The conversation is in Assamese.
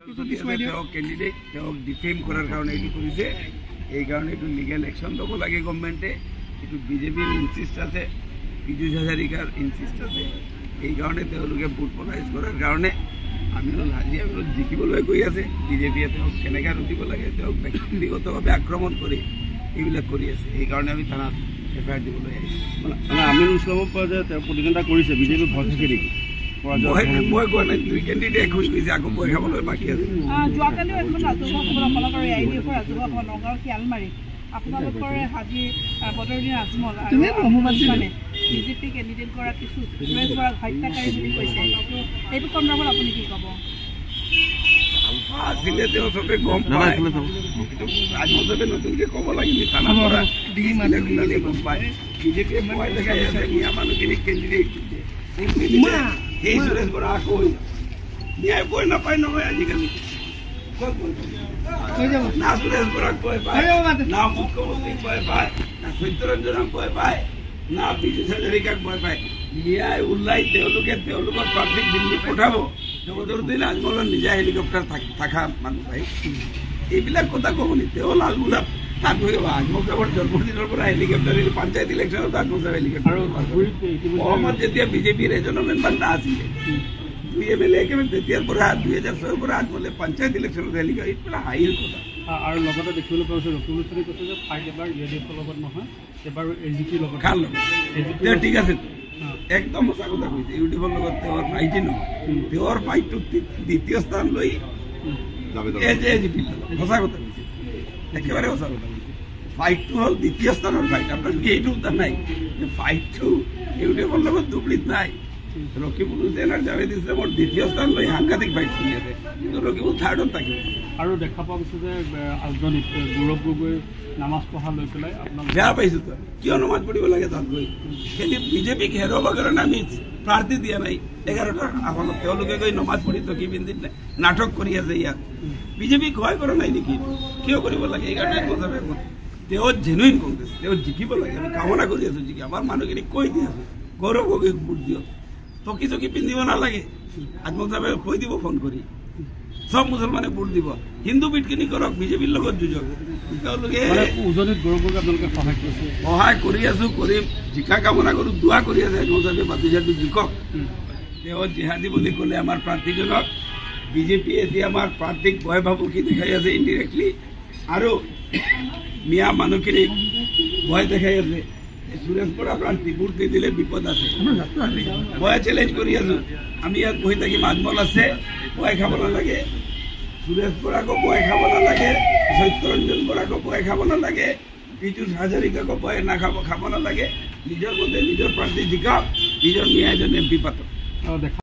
কেন্ডিডেট ডিফেম করার কারণে এটি করেছে এই কারণে একটু লিগেল অ্যাকশন লব লাগে গভর্নমেন্টে একটু বিজেপির ইনসিস্ট আছে পীযুষ হাজারিকার ইনসিস্ট আছে এই কারণে ভোট পলাইজ করার কারণে আমি আজি আমি জিকিবলৈ গৈ আছে বিজেপিয়ে কেনেকৈ ৰুটিব লাগে ব্যক্তিগতভাৱে আক্ৰমণ কৰি এইবিলাক কৰি আছে এই কাৰণে আমি থানাত এফআইআৰ দিবলৈ আহিছোঁ মানে আমিনুল ইছলামৰ পৰা যে তেওঁ প্ৰতিদ্বন্দ্বিতা কৰিছে বিজেপি ভয় থাকে নেকি মই কোৱা নাই দুই কেণ্ডিডেট এখন গৈছে আকৌ ভয় খাবলৈ বাকী আছে যোৱাকালিও এখন ৰাজহুৱা সভা ফলাকাৰী আইডিএফৰ ৰাজহুৱা সভা নগাঁৱৰ শিয়ালমাৰীত আপোনালোকৰ হাজি বদৰুদ্দিন আজমল মানে বিজেপি কেণ্ডিডেট গৰাকী সুৰেশ বৰাক হত্যাকাৰী বুলি কৈছে এইটো সন্দৰ্ভত আপুনি কি ক'ব আছিলে তেওঁ চবে গম পায় ৰাজমলদেৱে নতুনকৈ ক'ব লাগিল থানাৰ পৰা গম পায় বিজেপিয়ে ভয় দেখাই আছে মিয়া মানুহখিনিক কেণ্ডিডেট সেই সুৰেশ বৰা আকৌ ন্যায় ভয় নাপায় নহয় আজিকালি না সুৰেশ বৰাক ভয় পায় না মুখ্যমন্ত্ৰীক ভয় পায় না সত্যৰঞ্জনক ভয় পায় না পীযুষ হাজাৰিকাক ভয় পায় ন্যায় ওলাই তেওঁলোকৰ প্ৰাৰ্থীক দিল্লী পঠাব বদৰুদ্দিন আজমলৰ নিজা হেলিকপ্টাৰ থকা মানুহ পাই এইবিলাক কথা ক'ব নি তেওঁ লালগোলাপ তাত আজমল সাহেবৰ জন্মদিনৰ পৰা হেলিকপ্টাৰ পঞ্চায়ত ইলেকশ্যনত আজমল সাহেব হেলিকপ্টাৰ অসমত যেতিয়া বিজেপিৰ এজনো মেম্বাৰ নাছিলে দুই MLA একেবাৰে তেতিয়াৰ পৰা 2006ৰ পৰা আজমলে পঞ্চায়ত ইলেকশ্যনত হেলিকপ্টাৰ এইটো হাঁহিৰ কথা আৰু লগতে দেখিবলৈ পোৱা হৈছে ৰতুল চৰি কৈছে যে ফাইট এবাৰ ইউডিএফৰ লগত নহয় এবাৰ এজিপিৰ লগত কাৰ লগত ঠিক আছে একদম সঁচা কথা কৈছে ইউডিএফৰ লগত তেওঁৰ ফাইটেই নহয় তেওঁৰ ফাইটটো দ্বিতীয় স্থান লৈ এজিপিৰ লগত সঁচা কথা কৈছে একেবাৰে সঁচা কথা কৈছে ফাইটটো হ'ল দ্বিতীয় স্থানৰ ফাইট আপোনাৰ কি এইটো উত্তৰ নাই যে ফাইটটো ইউডিএফৰ লগত দুপ্লিত নাই ৰকিবুল হুছেইন আৰু জাভেদ ইছলামৰ দ্বিতীয় স্থান লৈ সাংঘাতিক ফাইট চলি আছে কিন্তু ৰকিবুল থাৰ্ডত থাকিব আৰু দেখা পোৱা গৈছে যে ৰাজধানীত গৌৰৱ গগৈ নামাজ পঢ়া লৈ পেলাই আপোনাক বেয়া পাইছোঁ তই কিয় নমাজ পঢ়িব লাগে তাত গৈ কিন্তু বিজেপিক হেৰুৱাবৰ কাৰণে আমি প্ৰাৰ্থী দিয়া নাই 11টা আসনত তেওঁলোকে গৈ নমাজ পঢ়ি টকি পিন্ধি নাটক কৰি আছে ইয়াত বিজেপিক সহায় কৰা নাই নেকি কিয় কৰিব লাগে এইকাৰণে তেওঁ জেনুইন কংগ্ৰেছ তেওঁ জিকিব লাগে আমি কামনা কৰি আছোঁ জিকি আমাৰ মানুহখিনিক কৈ দি আছোঁ গৌৰৱ গগৈক ভোট দিয়ক টকি চকি পিন্ধিব নালাগে আজমল সাহেবে কৈ দিব ফোন কৰি সব মুছলমানে ভোট দিব হিন্দু বিটখিনি কৰক বিজেপিৰ লগত যুঁজক তেওঁলোকে উজনিত গৌৰৱ গগৈক আপোনালোকে সহায় কৰি আছোঁ কৰিম জিকা কামনা কৰোঁ দোৱা কৰি আছে আজমল সাহেবে বাতিজাটো জিকক তেওঁ জিহাদী বুলি ক'লে আমাৰ প্ৰাৰ্থীজনক বিজেপিয়ে এতিয়া আমাৰ প্ৰাৰ্থীক ভয় ভাবুকি দেখাই আছে ইনডিৰেক্টলি আৰু মিয়া মানুহখিনিক ভয় দেখাই আছে সুৰেশ বৰা প্ৰাৰ্থী ভোট নিদিলে বিপদ আছে মই চেলেঞ্জ কৰি আছোঁ আমি ইয়াত বহি থাকিম আজমল আছে ভয় খাব নালাগে সুৰেশ বৰাকো ভয় খাব নালাগে সত্যৰঞ্জন বৰাকো ভয় খাব নালাগে পীযুষ হাজাৰিকাকো ভয় খাব নালাগে নিজৰ মতে নিজৰ প্ৰাৰ্থী জিকাওক নিজৰ মিয়া এজন MP পাতক